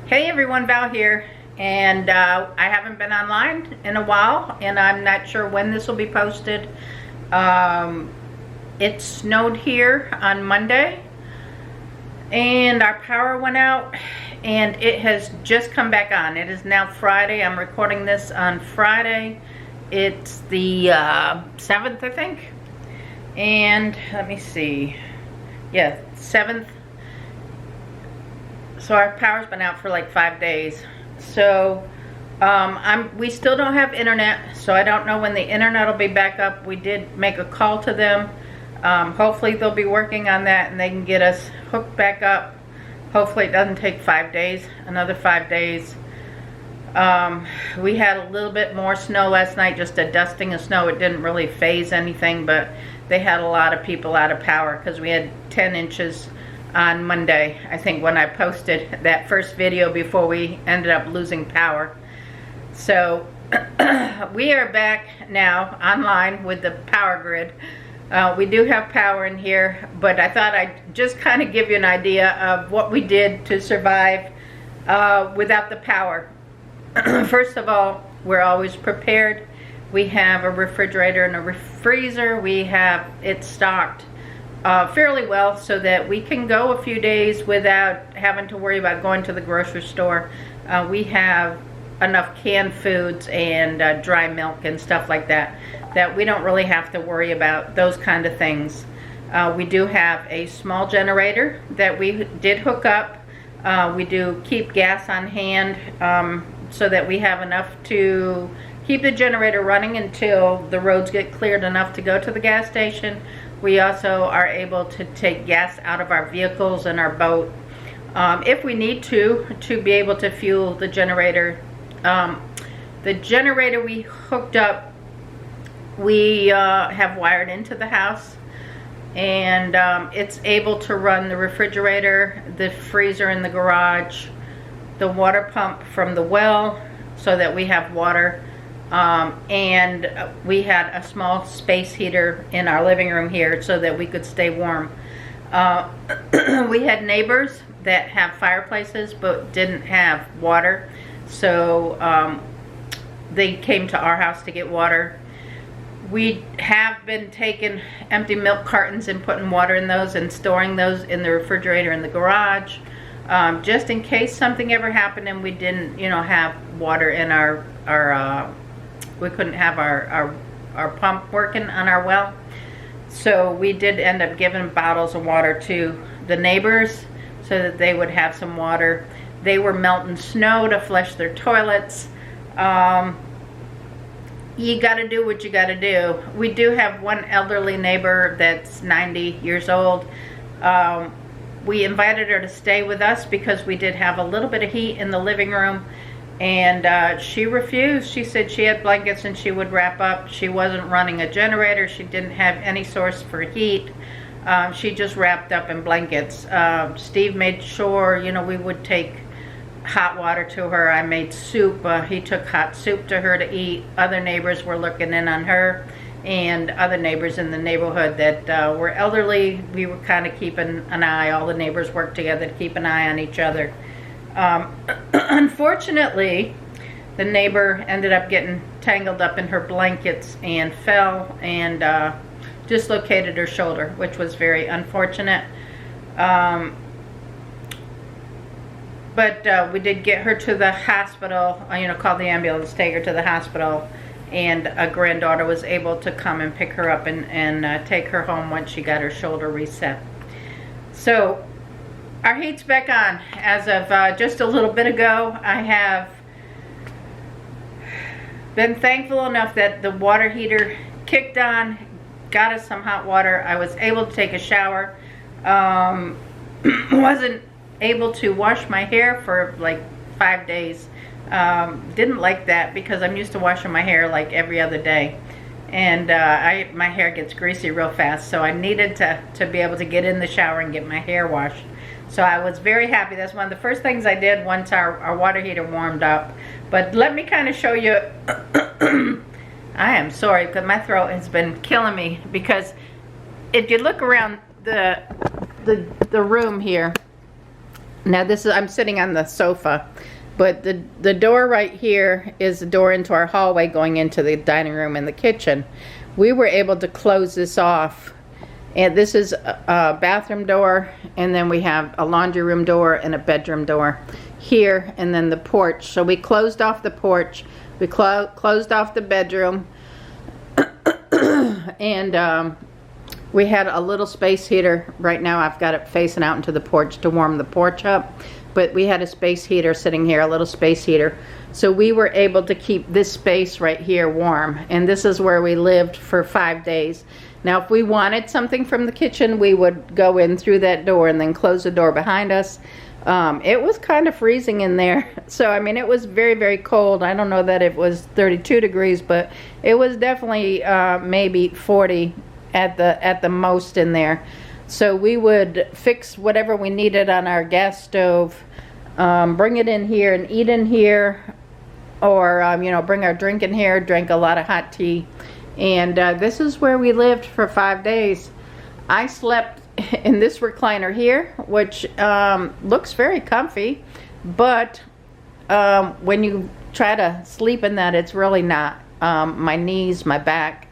Hey everyone, Val here, and I haven't been online in a while, and I'm not sure when this will be posted. It snowed here on Monday, and our power went out, and it has just come back on. It is now Friday. I'm recording this on Friday. It's the 7th, I think, and let me see. Yeah, 7th. So our power's been out for like 5 days. So we still don't have internet, so I don't know when the internet will be back up. We did make a call to them. Hopefully they'll be working on that and they can get us hooked back up. Hopefully it doesn't take 5 days, another 5 days. We had a little bit more snow last night, just a dusting of snow. It didn't really phase anything, but they had a lot of people out of power because we had 10 inches on Monday, I think, when I posted that first video before we ended up losing power. So we are back now online with the power grid. We do have power in here, but I thought I'd just kind of give you an idea of what we did to survive without the power. First of all, we're always prepared. We have a refrigerator and a freezer. We have it stocked fairly well so that we can go a few days without having to worry about going to the grocery store. We have enough canned foods and dry milk and stuff like that we don't really have to worry about those kind of things. We do have a small generator that we did hook up. We do keep gas on hand so that we have enough to keep the generator running until the roads get cleared enough to go to the gas station. We also are able to take gas out of our vehicles and our boat if we need to be able to fuel the generator. The generator we hooked up, we have wired into the house, and it's able to run the refrigerator, the freezer in the garage, the water pump from the well so that we have water. And we had a small space heater in our living room here so that we could stay warm. We had neighbors that have fireplaces but didn't have water, so they came to our house to get water. We have been taking empty milk cartons and putting water in those and storing those in the refrigerator in the garage, just in case something ever happened and we didn't, have water in we couldn't have our pump working on our well. So we did end up giving bottles of water to the neighbors so that they would have some water. They were melting snow to flush their toilets. You gotta do what you gotta do. We do have one elderly neighbor that's 90 years old. We invited her to stay with us because we did have a little bit of heat in the living room, and she refused. She said she had blankets and she would wrap up. She wasn't running a generator. She didn't have any source for heat. She just wrapped up in blankets. Steve made sure, we would take hot water to her. I made soup. He took hot soup to her to eat. Other neighbors were looking in on her, and other neighbors in the neighborhood that were elderly. We were kind of keeping an eye. All the neighbors worked together to keep an eye on each other. Unfortunately, the neighbor ended up getting tangled up in her blankets and fell and dislocated her shoulder, which was very unfortunate. But we did get her to the hospital, call the ambulance, take her to the hospital, and a granddaughter was able to come and pick her up and take her home once she got her shoulder reset. So our heat's back on as of just a little bit ago. I have been thankful enough that the water heater kicked on, got us some hot water. I was able to take a shower. Wasn't able to wash my hair for like 5 days. Didn't like that because I'm used to washing my hair like every other day, and my hair gets greasy real fast, so I needed to be able to get in the shower and get my hair washed. So I was very happy. That's one of the first things I did once our water heater warmed up. But let me kind of show you. I am sorry because my throat has been killing me, because if you look around the room here, Now this is, I'm sitting on the sofa, but the door right here is the door into our hallway going into the dining room and the kitchen. We were able to close this off, and this is a bathroom door, and then we have a laundry room door and a bedroom door here, and then the porch. So we closed off the porch, we closed off the bedroom, and we had a little space heater. Right now I've got it facing out into the porch to warm the porch up, but we had a space heater sitting here, a little space heater. So we were able to keep this space right here warm, and this is where we lived for 5 days. Now if we wanted something from the kitchen, we would go in through that door and then close the door behind us. It was kind of freezing in there, so I mean it was very, very cold. I don't know that it was 32 degrees, but it was definitely maybe 40 at the most in there. So we would fix whatever we needed on our gas stove, bring it in here and eat in here, or you know, bring our drink in here, drink a lot of hot tea. And this is where we lived for 5 days. I slept in this recliner here, which looks very comfy, but when you try to sleep in that, it's really not. My knees, my back,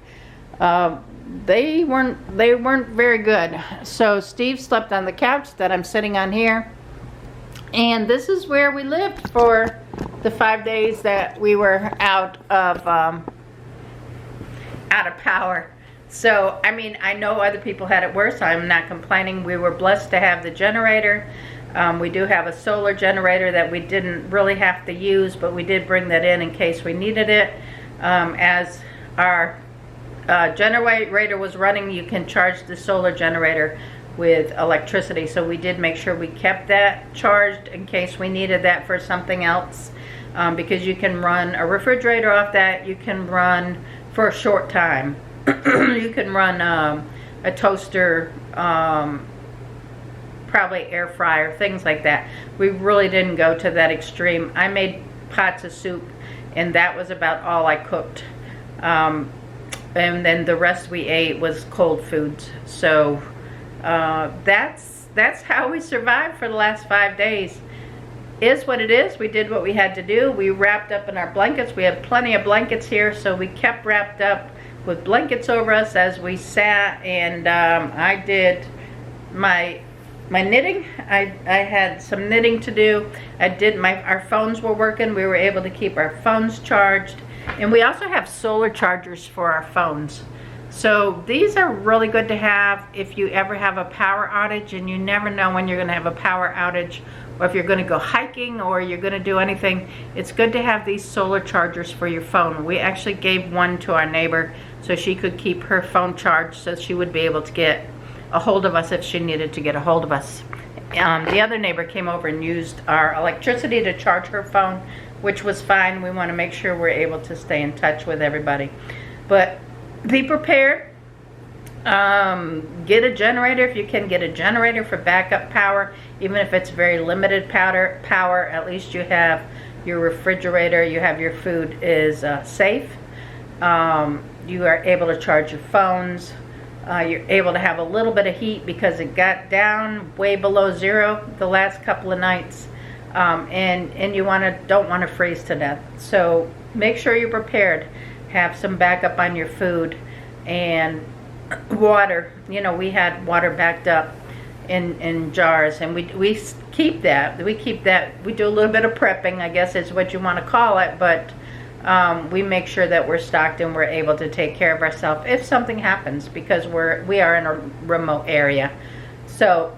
they weren't very good. So Steve slept on the couch that I'm sitting on here, and this is where we lived for the 5 days that we were out of power. So I mean, I know other people had it worse. I'm not complaining. We were blessed to have the generator. We do have a solar generator that we didn't really have to use, but we did bring that in case we needed it. As our generator was running, you can charge the solar generator with electricity, so we did make sure we kept that charged in case we needed that for something else, because you can run a refrigerator off that. You can run for a short time. You can run a toaster, probably air fryer, things like that. We really didn't go to that extreme. I made pots of soup, and that was about all I cooked. And then the rest we ate was cold foods. So that's how we survived for the last 5 days. Is what it is. We did what we had to do. We wrapped up in our blankets. We had plenty of blankets here, so we kept wrapped up with blankets over us as we sat. And I did my knitting. I had some knitting to do. Our phones were working. We were able to keep our phones charged. And we also have solar chargers for our phones. So these are really good to have if you ever have a power outage, and you never know when you're going to have a power outage, or if you're going to go hiking or you're going to do anything. It's good to have these solar chargers for your phone. We actually gave one to our neighbor so she could keep her phone charged, so she would be able to get a hold of us if she needed to get a hold of us. The other neighbor came over and used our electricity to charge her phone, which was fine. We want to make sure we're able to stay in touch with everybody. But be prepared. Get a generator if you can. Get a generator for backup power, even if it's very limited power. At least you have your refrigerator, you have your food is safe. You are able to charge your phones. You're able to have a little bit of heat because it got down way below zero the last couple of nights, and you don't want to freeze to death. So make sure you're prepared. Have some backup on your food. And water, you know, we had water backed up in jars, and we keep that. We do a little bit of prepping, I guess is what you want to call it, but we make sure that we're stocked and we're able to take care of ourselves if something happens, because we are in a remote area. So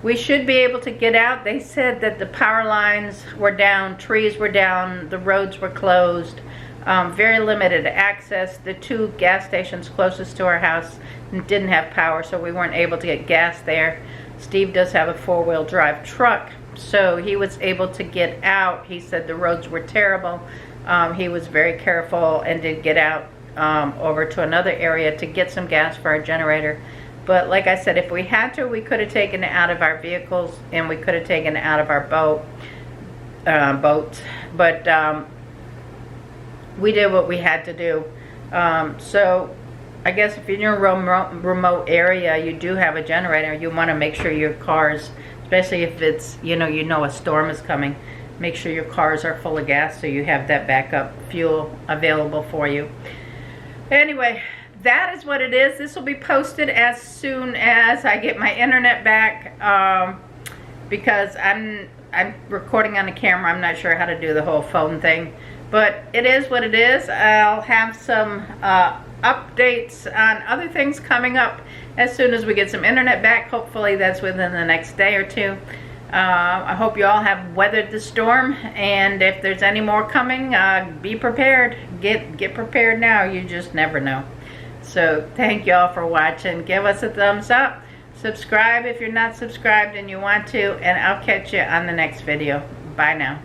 we should be able to get out. They said that the power lines were down, trees were down, the roads were closed. Very limited access. The 2 gas stations closest to our house didn't have power, so we weren't able to get gas there. Steve does have a 4-wheel drive truck, so he was able to get out. He said the roads were terrible. He was very careful and did get out over to another area to get some gas for our generator. But like I said, if we had to, we could have taken it out of our vehicles, and we could have taken it out of our boats. But we did what we had to do. So I guess if you're in a remote area, you do have a generator, you want to make sure your car's especially if it's, you know a storm is coming. Make sure your cars are full of gas so you have that backup fuel available for you. Anyway, that is what it is. This will be posted as soon as I get my internet back, because I'm recording on the camera. I'm not sure how to do the whole phone thing, but it is what it is. I'll have some updates on other things coming up as soon as we get some internet back. Hopefully that's within the next day or two. I hope you all have weathered the storm, and if there's any more coming, be prepared. Get prepared now. You just never know. So thank you all for watching. Give us a thumbs up. Subscribe if you're not subscribed and you want to, and I'll catch you on the next video. Bye now.